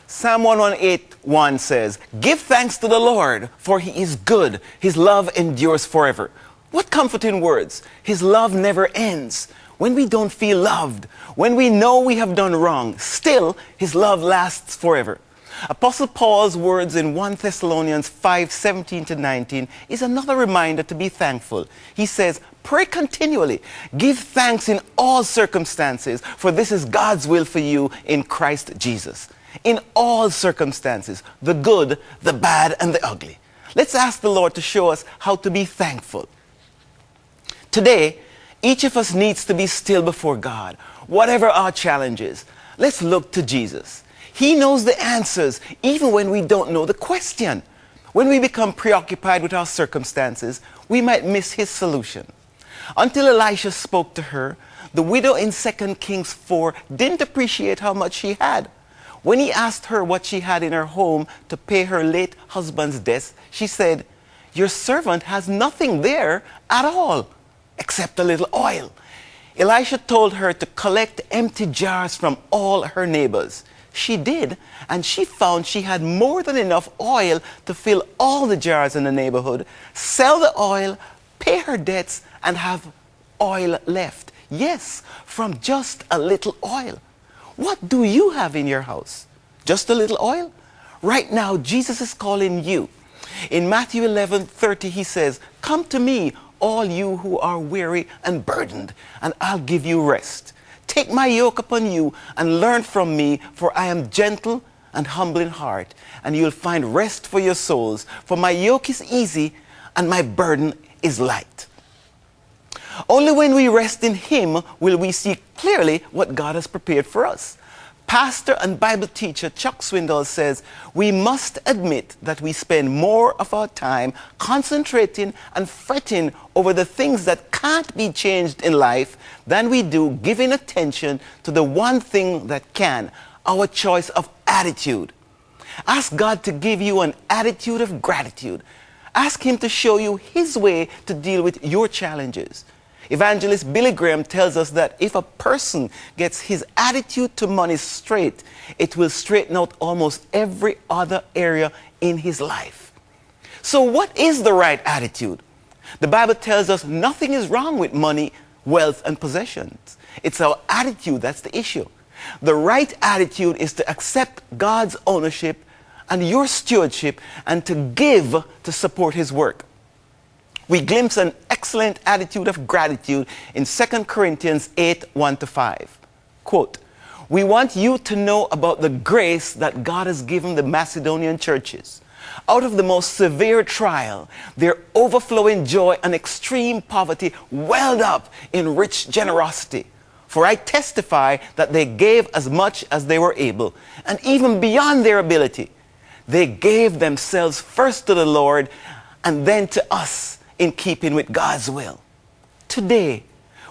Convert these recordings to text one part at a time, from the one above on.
Psalm 118:1 says, "Give thanks to the Lord, for he is good. His love endures forever." What comforting words. His love never ends. When we don't feel loved, when we know we have done wrong, still his love lasts forever. Apostle Paul's words in 1 Thessalonians 5:17-19 is another reminder to be thankful. He says, "Pray continually, give thanks in all circumstances, for this is God's will for you in Christ Jesus." In all circumstances, the good, the bad, and the ugly. Let's ask the Lord to show us how to be thankful. Today, each of us needs to be still before God. Whatever our challenges, let's look to Jesus. He knows the answers even when we don't know the question. When we become preoccupied with our circumstances, we might miss his solution. Until Elisha spoke to her, the widow in 2 Kings 4 didn't appreciate how much she had. When he asked her what she had in her home to pay her late husband's debts, she said, "Your servant has nothing there at all, except a little oil." Elisha told her to collect empty jars from all her neighbors. She did, and she found she had more than enough oil to fill all the jars in the neighborhood, sell the oil, pay her debts, and have oil left. Yes, from just a little oil. What do you have in your house? Just a little oil? Right now, Jesus is calling you. In Matthew 11:30, he says, "Come to me, all you who are weary and burdened, and I'll give you rest. Take my yoke upon you and learn from me, for I am gentle and humble in heart, and you'll find rest for your souls. For my yoke is easy and my burden is light." Only when we rest in him will we see clearly what God has prepared for us. Pastor and Bible teacher Chuck Swindoll says, "We must admit that we spend more of our time concentrating and fretting over the things that can't be changed in life than we do giving attention to the one thing that can, our choice of attitude." Ask God to give you an attitude of gratitude. Ask him to show you his way to deal with your challenges. Evangelist Billy Graham tells us that if a person gets his attitude to money straight, it will straighten out almost every other area in his life. So what is the right attitude? The Bible tells us nothing is wrong with money, wealth, and possessions. It's our attitude that's the issue. The right attitude is to accept God's ownership and your stewardship and to give to support his work. We glimpse an excellent attitude of gratitude in 2 Corinthians 8:1-5. Quote, "We want you to know about the grace that God has given the Macedonian churches. Out of the most severe trial, their overflowing joy and extreme poverty welled up in rich generosity. For I testify that they gave as much as they were able, and even beyond their ability. They gave themselves first to the Lord and then to us, in keeping with God's will." Today,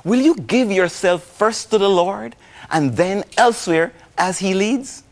will you give yourself first to the Lord and then elsewhere as he leads?